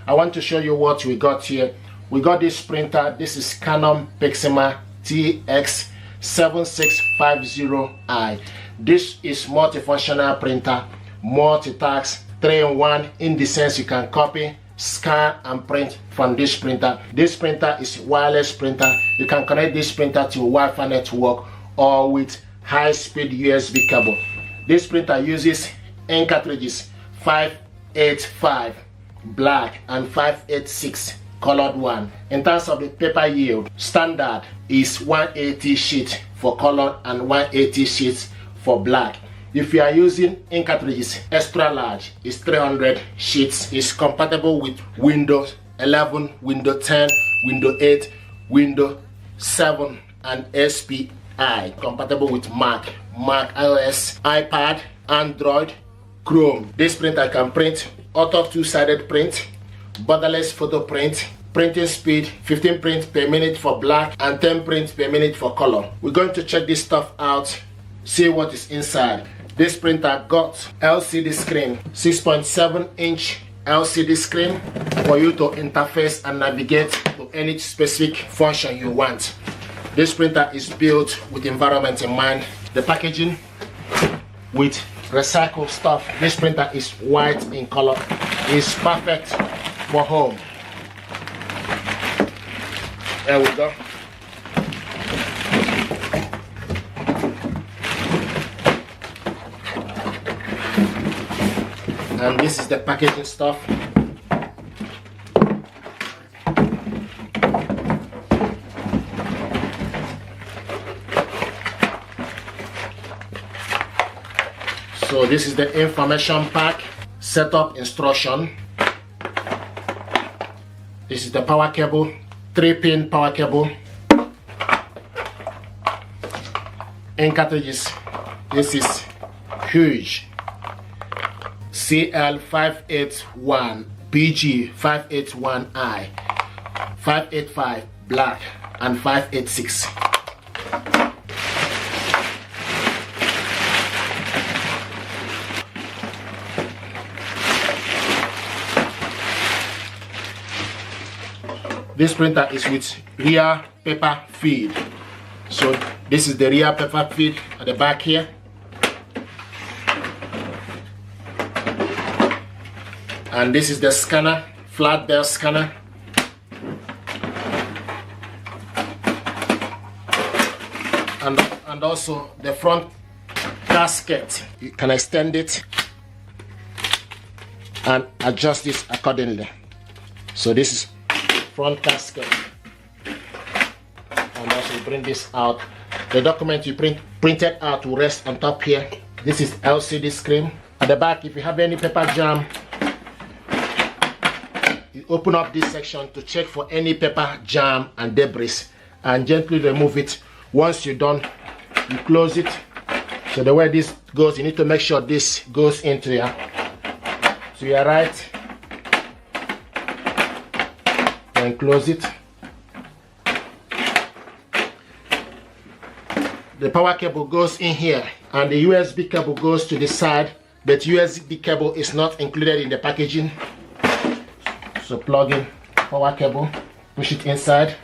I want to show you what we got here. We got this printer. This is Canon PIXMA TS7650i. This is multifunctional printer, multitask, 3-in-1, in the sense you can copy, scan and print from this printer. This printer is wireless printer. You can connect this printer to Wi-Fi network or with high-speed USB cable. This printer uses ink cartridges 585 black and 586 colored one. In terms of the paper yield, standard is 180 sheets for colored and 180 sheets for black. If you are using ink cartridges extra large, it's 300 sheets. It's compatible with Windows 11, Windows 10, Windows 8, Windows 7 and SPI. Compatible with Mac iOS, iPad, Android, Chrome. This printer can print auto two-sided print, borderless photo print, printing speed 15 prints per minute for black and 10 prints per minute for color. We're going to check this stuff out, see what is inside. This printer got LCD screen, 6.7-inch LCD screen for you to interface and navigate to any specific function you want. This printer is built with environment in mind. The packaging with recycled stuff. This printer is white in color. It's perfect for home. There we go. And this is the packaging stuff. So this is the information pack, setup instruction. This is the power cable, 3-pin power cable. Ink cartridges, this is huge. CL581, PG581i, 585 black and 586. This printer is with rear paper feed. So this is the rear paper feed at the back here. And this is the scanner, flat bell scanner. And also the front gasket. You can extend it and adjust this accordingly. So this is front gasket. And also you bring this out. The document you printed out will rest on top here. This is LCD screen. At the back, if you have any paper jam, you open up this section to check for any paper jam and debris and gently remove it. Once you're done, you close it. So the way this goes, you need to make sure this goes into here. To your right, and close it. The power cable goes in here and the USB cable goes to the side, but USB cable is not included in the packaging. So plug in power cable, push it inside.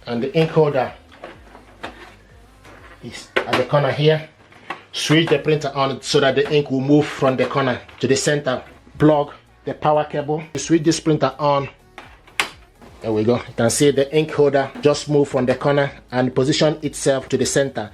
And the ink holder is at the corner here. Switch the printer on so that the ink will move from the corner to the center. Plug the power cable. Switch this printer on. There we go. You can see the ink holder just move from the corner and position itself to the center.